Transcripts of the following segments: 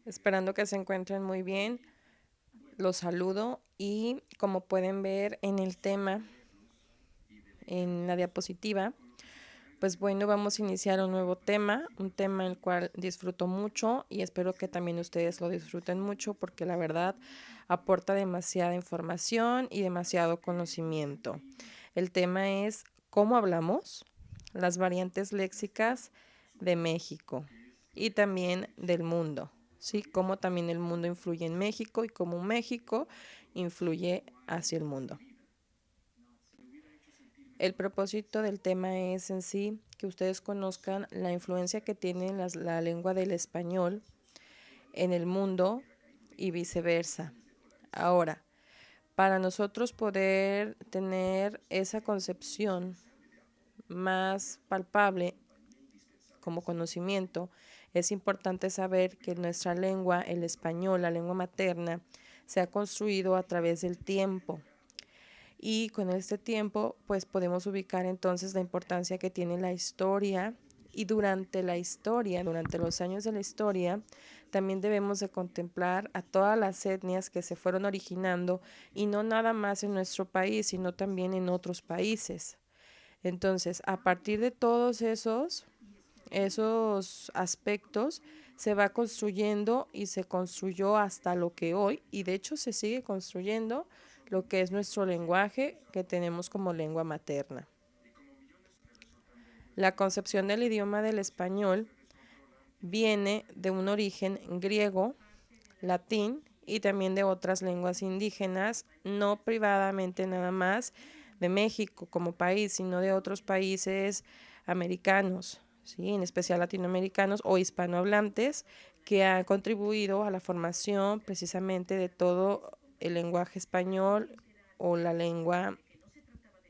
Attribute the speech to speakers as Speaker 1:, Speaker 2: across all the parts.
Speaker 1: Esperando que se encuentren muy bien. Los saludo y como pueden ver en el tema, en la diapositiva, pues bueno, vamos a iniciar un nuevo tema, un tema el cual disfruto mucho y espero que también ustedes lo disfruten mucho porque la verdad aporta demasiada información y demasiado conocimiento. El tema es cómo hablamos, las variantes léxicas de México y también del mundo, ¿sí? Cómo también el mundo influye en México y cómo México influye hacia el mundo. El propósito del tema es en sí que ustedes conozcan la influencia que tiene la lengua del español en el mundo y viceversa. Ahora, para nosotros poder tener esa concepción más palpable como conocimiento, es importante saber que nuestra lengua, el español, la lengua materna, se ha construido a través del tiempo. Y con este tiempo, pues podemos ubicar entonces la importancia que tiene la historia. Y durante la historia, durante los años de la historia, también debemos de contemplar a todas las etnias que se fueron originando y no nada más en nuestro país, sino también en otros países. Entonces, a partir de todos esos aspectos, se va construyendo y se construyó hasta lo que hoy, y de hecho se sigue construyendo lo que es nuestro lenguaje que tenemos como lengua materna. La concepción del idioma del español viene de un origen griego, latín y también de otras lenguas indígenas, no privadamente nada más de México como país, sino de otros países americanos, ¿sí? En especial latinoamericanos o hispanohablantes, que han contribuido a la formación precisamente de todo el lenguaje español o la lengua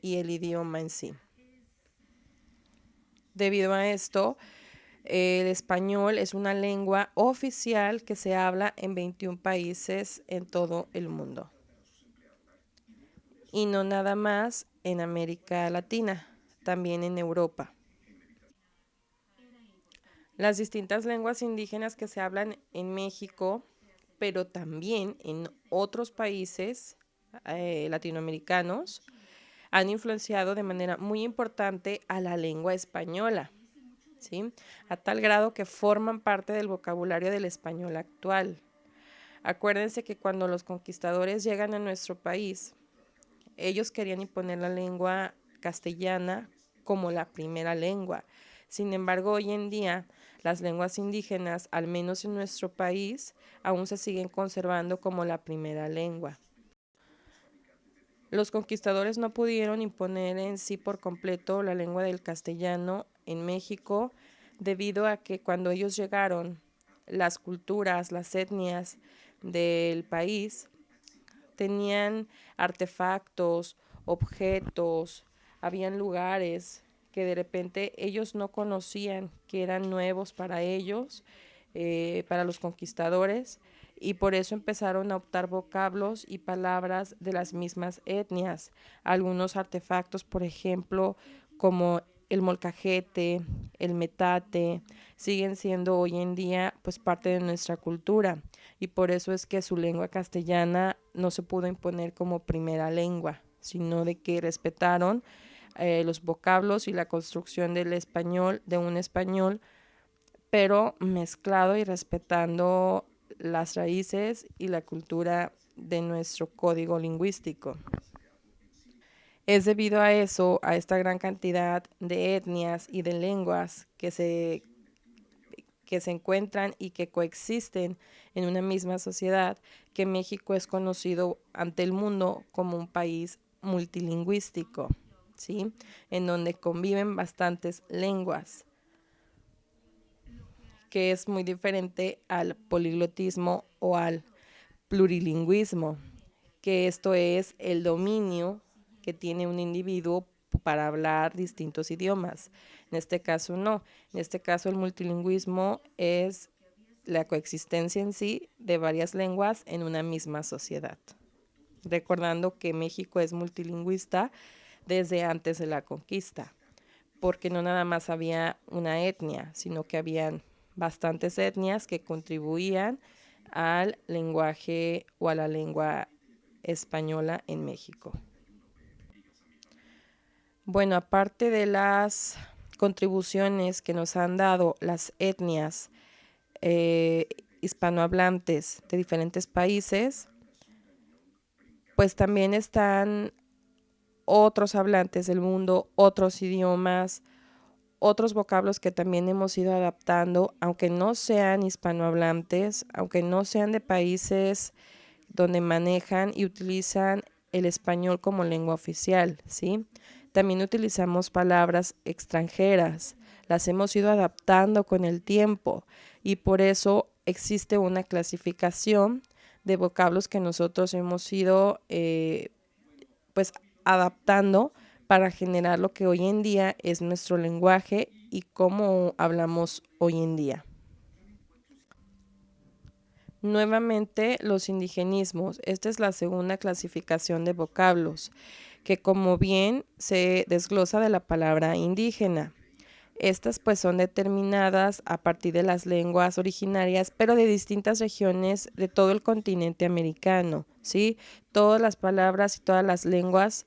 Speaker 1: y el idioma en sí. Debido a esto, el español es una lengua oficial que se habla en 21 países en todo el mundo. Y no nada más en América Latina, también en Europa. Las distintas lenguas indígenas que se hablan en México, pero también en otros países latinoamericanos, han influenciado de manera muy importante a la lengua española, ¿sí? A tal grado que forman parte del vocabulario del español actual. Acuérdense que cuando los conquistadores llegan a nuestro país, ellos querían imponer la lengua castellana como la primera lengua. Sin embargo, hoy en día, las lenguas indígenas, al menos en nuestro país, aún se siguen conservando como la primera lengua. Los conquistadores no pudieron imponer en sí por completo la lengua del castellano en México debido a que cuando ellos llegaron, las culturas, las etnias del país tenían artefactos, objetos, habían lugares que de repente ellos no conocían, que eran nuevos para ellos, para los conquistadores, y por eso empezaron a optar vocablos y palabras de las mismas etnias. Algunos artefactos, por ejemplo, como el molcajete, el metate, siguen siendo hoy en día pues parte de nuestra cultura y por eso es que su lengua castellana no se pudo imponer como primera lengua, sino de que respetaron los vocablos y la construcción del español, de un español, pero mezclado y respetando las raíces y la cultura de nuestro código lingüístico. Es debido a eso, a esta gran cantidad de etnias y de lenguas que se encuentran y que coexisten en una misma sociedad, que México es conocido ante el mundo como un país multilingüístico, ¿sí? En donde conviven bastantes lenguas, que es muy diferente al poliglotismo o al plurilingüismo, que esto es el dominio que tiene un individuo para hablar distintos idiomas. En este caso no, en este caso el multilingüismo es la coexistencia en sí de varias lenguas en una misma sociedad. Recordando que México es multilingüista desde antes de la conquista, porque no nada más había una etnia, sino que habían bastantes etnias que contribuían al lenguaje o a la lengua española en México. Bueno, aparte de las contribuciones que nos han dado las etnias hispanohablantes de diferentes países, pues también están otros hablantes del mundo, otros idiomas, otros vocablos que también hemos ido adaptando, aunque no sean hispanohablantes, aunque no sean de países donde manejan y utilizan el español como lengua oficial, ¿sí? También utilizamos palabras extranjeras, las hemos ido adaptando con el tiempo y por eso existe una clasificación de vocablos que nosotros hemos ido pues adaptando para generar lo que hoy en día es nuestro lenguaje y cómo hablamos hoy en día. Nuevamente, los indigenismos. Esta es la segunda clasificación de vocablos, que como bien se desglosa de la palabra indígena. Estas pues son determinadas a partir de las lenguas originarias, pero de distintas regiones de todo el continente americano, ¿sí? Todas las palabras y todas las lenguas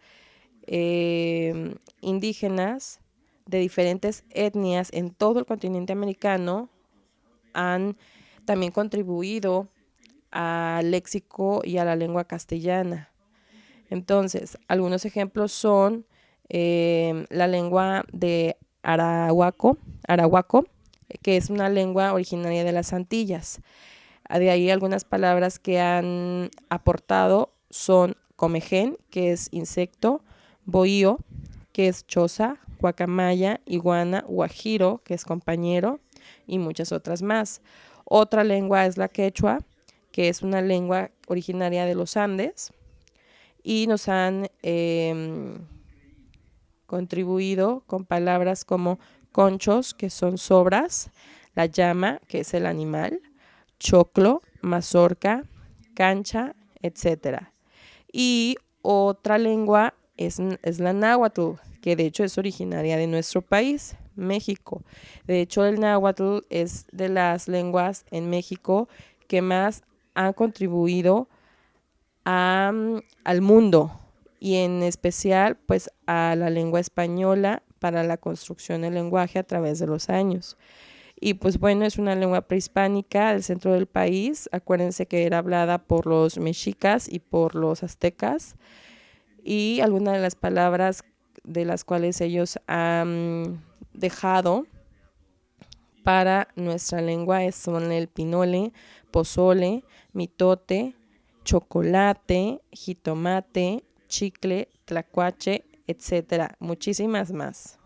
Speaker 1: indígenas de diferentes etnias en todo el continente americano han también contribuido al léxico y a la lengua castellana. Entonces, algunos ejemplos son la lengua de arahuaco, que es una lengua originaria de las Antillas. De ahí algunas palabras que han aportado son comején, que es insecto, bohío, que es choza, guacamaya, iguana, guajiro, que es compañero, y muchas otras más. Otra lengua es la quechua, que es una lengua originaria de los Andes, y nos han contribuido con palabras como conchos, que son sobras, la llama, que es el animal, choclo, mazorca, cancha, etcétera. Y otra lengua es la náhuatl, que de hecho es originaria de nuestro país, México. De hecho, el náhuatl es de las lenguas en México que más han contribuido al mundo y en especial pues a la lengua española para la construcción del lenguaje a través de los años. Y pues bueno, es una lengua prehispánica del centro del país. Acuérdense que era hablada por los mexicas y por los aztecas. Y algunas de las palabras de las cuales ellos han dejado para nuestra lengua son el pinole, pozole, mitote, chocolate, jitomate, chicle, tlacuache, etcétera. Muchísimas más.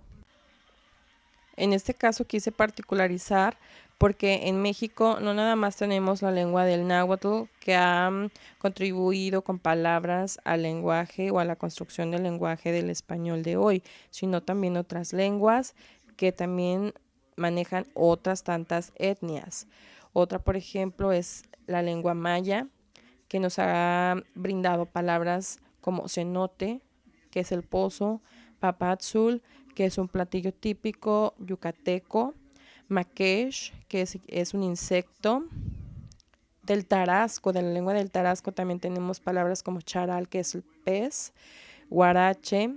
Speaker 1: En este caso quise particularizar porque en México no nada más tenemos la lengua del náhuatl que ha contribuido con palabras al lenguaje o a la construcción del lenguaje del español de hoy, sino también otras lenguas que también manejan otras tantas etnias. Otra, por ejemplo, es la lengua maya, que nos ha brindado palabras como cenote, que es el pozo, papadzul, que es un platillo típico yucateco, maquesh, que es un insecto. Del tarasco, de la lengua del tarasco también tenemos palabras como charal, que es el pez, guarache,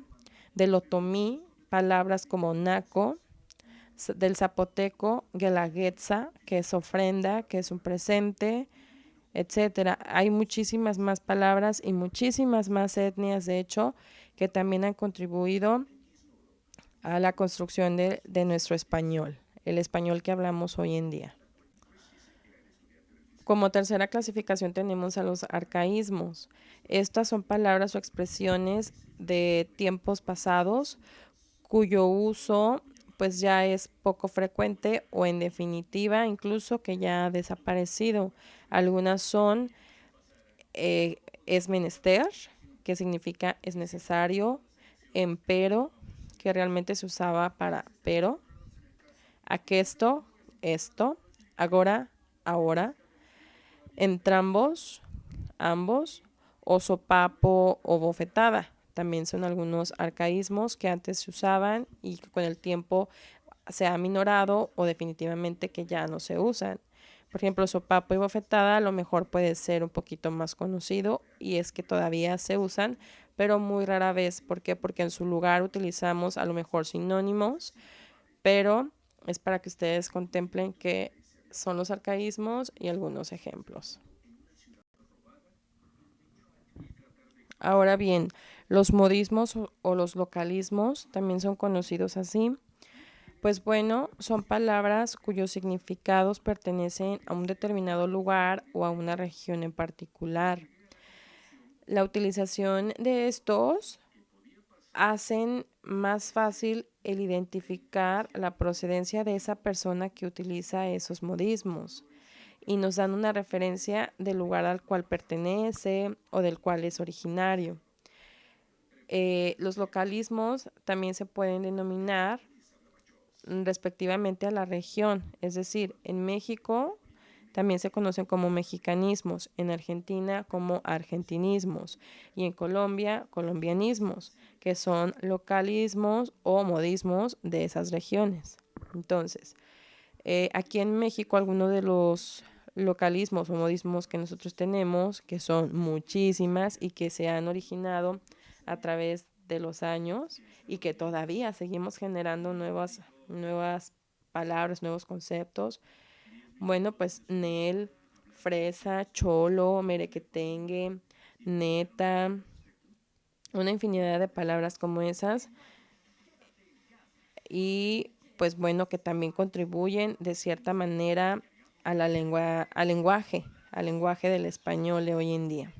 Speaker 1: del otomí, palabras como naco, del zapoteco, guelaguetza, que es ofrenda, que es un presente, etcétera. Hay muchísimas más palabras y muchísimas más etnias, de hecho, que también han contribuido a la construcción de nuestro español, el español que hablamos hoy en día. Como tercera clasificación tenemos a los arcaísmos. Estas son palabras o expresiones de tiempos pasados cuyo uso pues ya es poco frecuente o en definitiva incluso que ya ha desaparecido. Algunas son es menester, que significa es necesario, empero, que realmente se usaba para pero, aquesto, esto, agora, ahora, entrambos, ambos, o sopapo o bofetada. También son algunos arcaísmos que antes se usaban y que con el tiempo se ha minorado o definitivamente que ya no se usan. Por ejemplo, sopapo y bofetada a lo mejor puede ser un poquito más conocido y es que todavía se usan, pero muy rara vez. ¿Por qué? Porque en su lugar utilizamos a lo mejor sinónimos, pero es para que ustedes contemplen qué son los arcaísmos y algunos ejemplos. Ahora bien, los modismos o los localismos también son conocidos así. Pues bueno, son palabras cuyos significados pertenecen a un determinado lugar o a una región en particular. La utilización de estos hacen más fácil el identificar la procedencia de esa persona que utiliza esos modismos y nos dan una referencia del lugar al cual pertenece o del cual es originario. Los localismos también se pueden denominar respectivamente a la región, es decir, en México también se conocen como mexicanismos, en Argentina como argentinismos y en Colombia colombianismos, que son localismos o modismos de esas regiones. Entonces, aquí en México algunos de los localismos o modismos que nosotros tenemos, que son muchísimas y que se han originado a través de los años y que todavía seguimos generando nuevas palabras, nuevos conceptos. Bueno, pues Nel, fresa, cholo, merequetengue, neta, una infinidad de palabras como esas y pues bueno, que también contribuyen de cierta manera a la lengua, al lenguaje del español de hoy en día.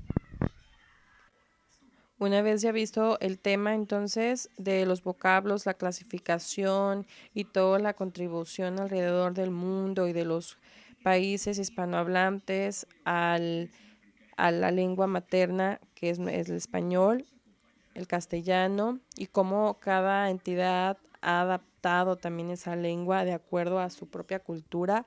Speaker 1: Una vez ya visto el tema entonces de los vocablos, la clasificación y toda la contribución alrededor del mundo y de los países hispanohablantes a la lengua materna que es el español, el castellano y cómo cada entidad ha adaptado también esa lengua de acuerdo a su propia cultura.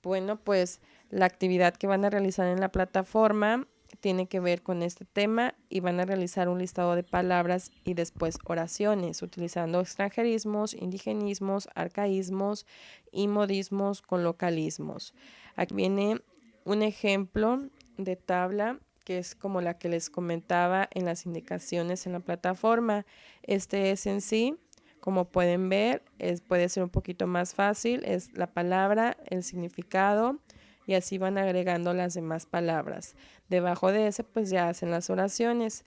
Speaker 1: Bueno, pues la actividad que van a realizar en la plataforma tiene que ver con este tema y van a realizar un listado de palabras y después oraciones utilizando extranjerismos, indigenismos, arcaísmos y modismos con localismos. Aquí viene un ejemplo de tabla que es como la que les comentaba en las indicaciones en la plataforma. Este es en sí, como pueden ver, puede ser un poquito más fácil, es la palabra, el significado y así van agregando las demás palabras. Debajo de ese pues ya hacen las oraciones.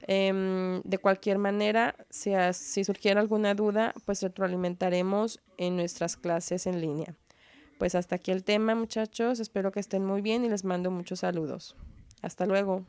Speaker 1: De cualquier manera, si surgiera alguna duda, pues retroalimentaremos en nuestras clases en línea. Pues hasta aquí el tema, muchachos. Espero que estén muy bien y les mando muchos saludos. Hasta luego.